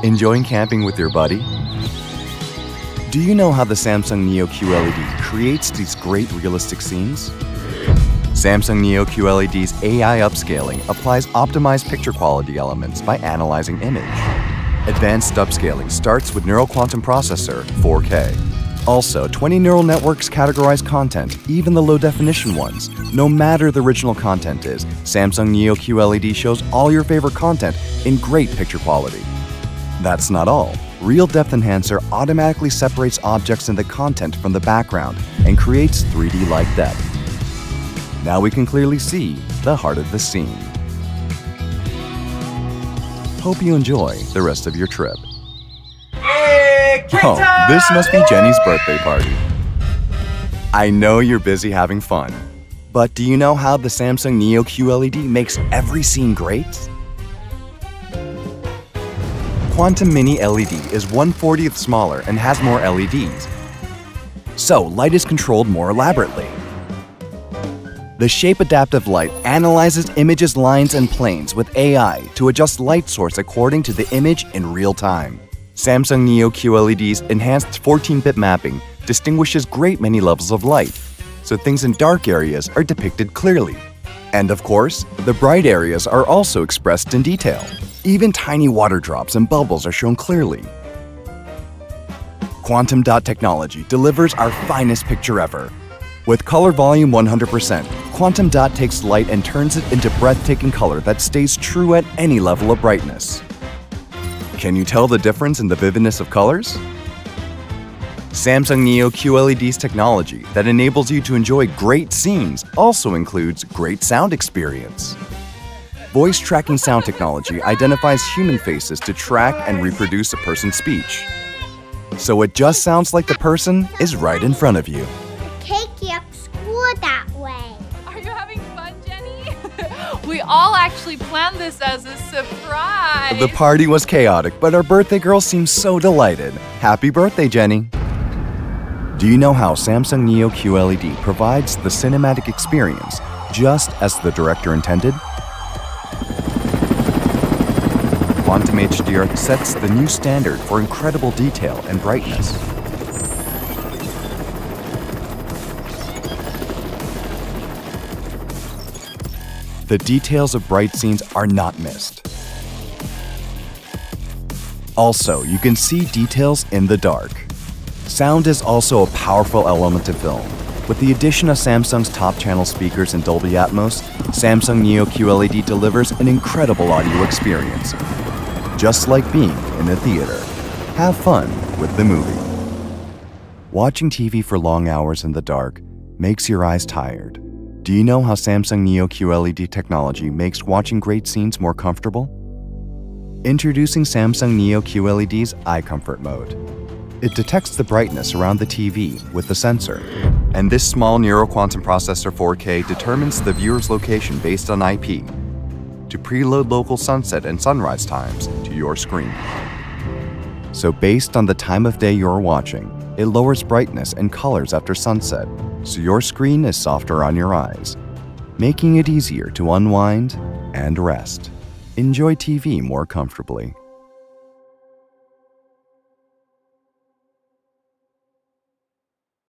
Enjoying camping with your buddy? Do you know how the Samsung Neo QLED creates these great realistic scenes? Samsung Neo QLED's AI upscaling applies optimized picture quality elements by analyzing image. Advanced upscaling starts with neural quantum processor 4K. Also, 20 neural networks categorize content, even the low-definition ones. No matter the original content is, Samsung Neo QLED shows all your favorite content in great picture quality. That's not all. Real Depth Enhancer automatically separates objects in the content from the background and creates 3D-like depth. Now we can clearly see the heart of the scene. Hope you enjoy the rest of your trip. Oh, this must be Jenny's birthday party. I know you're busy having fun, but do you know how the Samsung Neo QLED makes every scene great? Quantum Mini LED is 1/40th smaller and has more LEDs, so light is controlled more elaborately. The Shape Adaptive Light analyzes images, lines, and planes with AI to adjust light source according to the image in real time. Samsung Neo QLED's enhanced 14-bit mapping distinguishes great many levels of light, so things in dark areas are depicted clearly. And of course, the bright areas are also expressed in detail. Even tiny water drops and bubbles are shown clearly. Quantum Dot technology delivers our finest picture ever. With color volume 100%, Quantum Dot takes light and turns it into breathtaking color that stays true at any level of brightness. Can you tell the difference in the vividness of colors? Samsung Neo QLED's technology that enables you to enjoy great scenes also includes great sound experience. Voice tracking sound technology identifies human faces to track and reproduce a person's speech. So it just sounds like the person is right in front of you. Take you up school that way. Are you having fun, Jenny? We all actually planned this as a surprise. The party was chaotic, but our birthday girl seems so delighted. Happy birthday, Jenny! Do you know how Samsung Neo QLED provides the cinematic experience just as the director intended? Quantum HDR sets the new standard for incredible detail and brightness. The details of bright scenes are not missed. Also, you can see details in the dark. Sound is also a powerful element of film. With the addition of Samsung's top-channel speakers and Dolby Atmos, Samsung Neo QLED delivers an incredible audio experience. Just like being in a theater. Have fun with the movie. Watching TV for long hours in the dark makes your eyes tired. Do you know how Samsung Neo QLED technology makes watching great scenes more comfortable? Introducing Samsung Neo QLED's Eye Comfort mode. It detects the brightness around the TV with the sensor, and this small neural quantum processor 4K determines the viewer's location based on IP to preload local sunset and sunrise times to your screen. So based on the time of day you're watching, it lowers brightness and colors after sunset, so your screen is softer on your eyes, making it easier to unwind and rest. Enjoy TV more comfortably.